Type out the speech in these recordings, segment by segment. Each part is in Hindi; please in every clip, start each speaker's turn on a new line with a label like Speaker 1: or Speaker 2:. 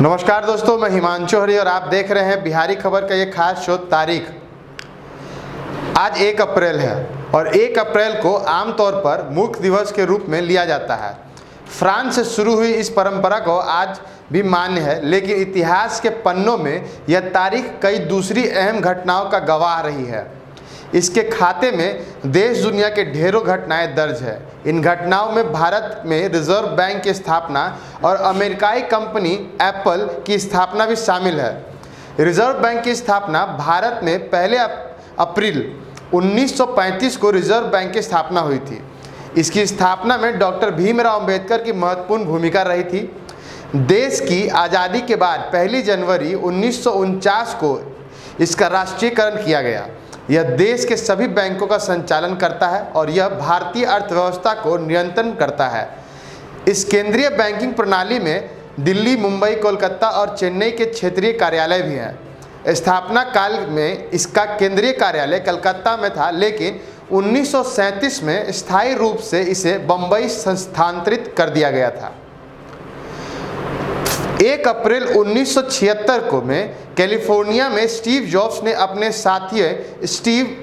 Speaker 1: नमस्कार दोस्तों, मैं हिमांशु हरी और आप देख रहे हैं बिहारी खबर का ये खास शो तारीख। आज 1 अप्रैल है और 1 अप्रैल को आमतौर पर मूक दिवस के रूप में लिया जाता है। फ्रांस से शुरू हुई इस परंपरा को आज भी मान्य है, लेकिन इतिहास के पन्नों में यह तारीख कई दूसरी अहम घटनाओं का गवाह रही है। इसके खाते में देश दुनिया के ढेरों घटनाएं दर्ज है। इन घटनाओं में भारत में रिजर्व बैंक की स्थापना और अमेरिकाई कंपनी एप्पल की स्थापना भी शामिल है। रिजर्व बैंक की स्थापना भारत में 1 अप्रैल 1935 को रिजर्व बैंक की स्थापना हुई थी। इसकी स्थापना में डॉक्टर भीमराव अंबेडकर की महत्वपूर्ण भूमिका रही थी। देश की आज़ादी के बाद 1 जनवरी 1949 को इसका राष्ट्रीयकरण किया गया। यह देश के सभी बैंकों का संचालन करता है और यह भारतीय अर्थव्यवस्था को नियंत्रण करता है। इस केंद्रीय बैंकिंग प्रणाली में दिल्ली, मुंबई, कोलकाता और चेन्नई के क्षेत्रीय कार्यालय भी हैं। स्थापना काल में इसका केंद्रीय कार्यालय कलकत्ता में था, लेकिन 1937 में स्थायी रूप से इसे बम्बई स्थानांतरित कर दिया गया था। 1 अप्रैल 1976 को में कैलिफोर्निया में स्टीव जॉब्स ने अपने साथी स्टीव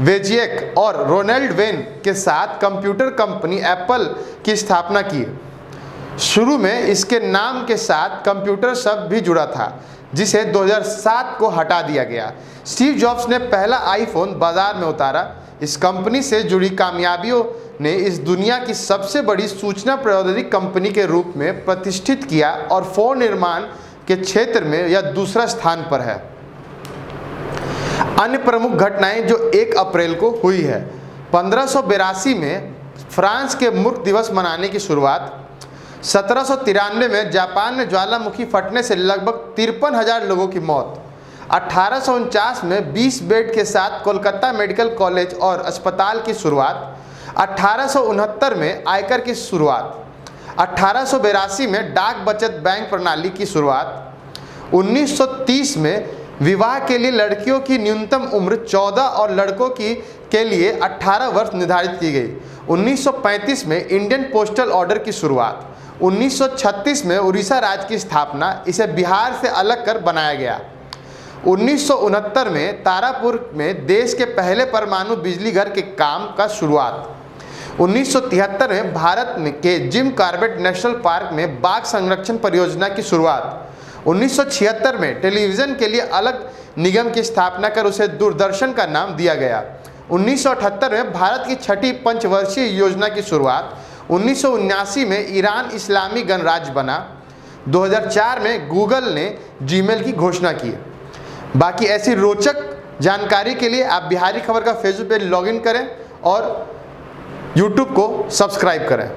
Speaker 1: वेजिएक और रोनाल्ड वेन के साथ कंप्यूटर कंपनी एप्पल की स्थापना की। शुरू में इसके नाम के साथ कंप्यूटर शब्द भी जुड़ा था, जिसे 2007 को हटा दिया गया। स्टीव जॉब्स ने पहला आईफोन बाजार में उतारा। इस कंपनी से जुड़ी कामयाबियों ने इस दुनिया की सबसे बड़ी सूचना प्रौद्योगिकी कंपनी के रूप में प्रतिष्ठित किया और फोन निर्माण के क्षेत्र में यह दूसरा स्थान पर है। अन्य प्रमुख घटनाएं जो 1 अप्रैल को हुई है। 1582 में फ्रांस के मूर्ख दिवस मनाने की शुरुआत। 1793 में जापान में ज्वालामुखी फटने से लगभग 53,000 लोगों की मौत। 1849 में 20 बेड के साथ कोलकाता मेडिकल कॉलेज और अस्पताल की शुरुआत। 1869 में आयकर की शुरुआत। 1882 में डाक बचत बैंक प्रणाली की शुरुआत। 1930 में विवाह के लिए लड़कियों की न्यूनतम उम्र 14 और लड़कों के लिए 18 वर्ष निर्धारित की गई। 1935 में इंडियन पोस्टल ऑर्डर की शुरुआत। 1936 में उड़ीसा राज्य की स्थापना, इसे बिहार से अलग कर बनाया गया। 1969 में तारापुर में देश के पहले परमाणु बिजली घर के काम का शुरुआत। 1973 में भारत के जिम कॉर्बेट नेशनल पार्क में बाघ संरक्षण परियोजना की शुरुआत। 1976 में टेलीविज़न के लिए अलग निगम की स्थापना कर उसे दूरदर्शन का नाम दिया गया। 1978 में भारत की 6ठी पंचवर्षीय योजना की शुरुआत। 1979 में ईरान इस्लामी गणराज्य बना। 2004 में गूगल ने जीमेल की घोषणा की। बाकी ऐसी रोचक जानकारी के लिए आप बिहारी खबर का फेसबुक पेज लॉगिन करें और यूट्यूब को सब्सक्राइब करें।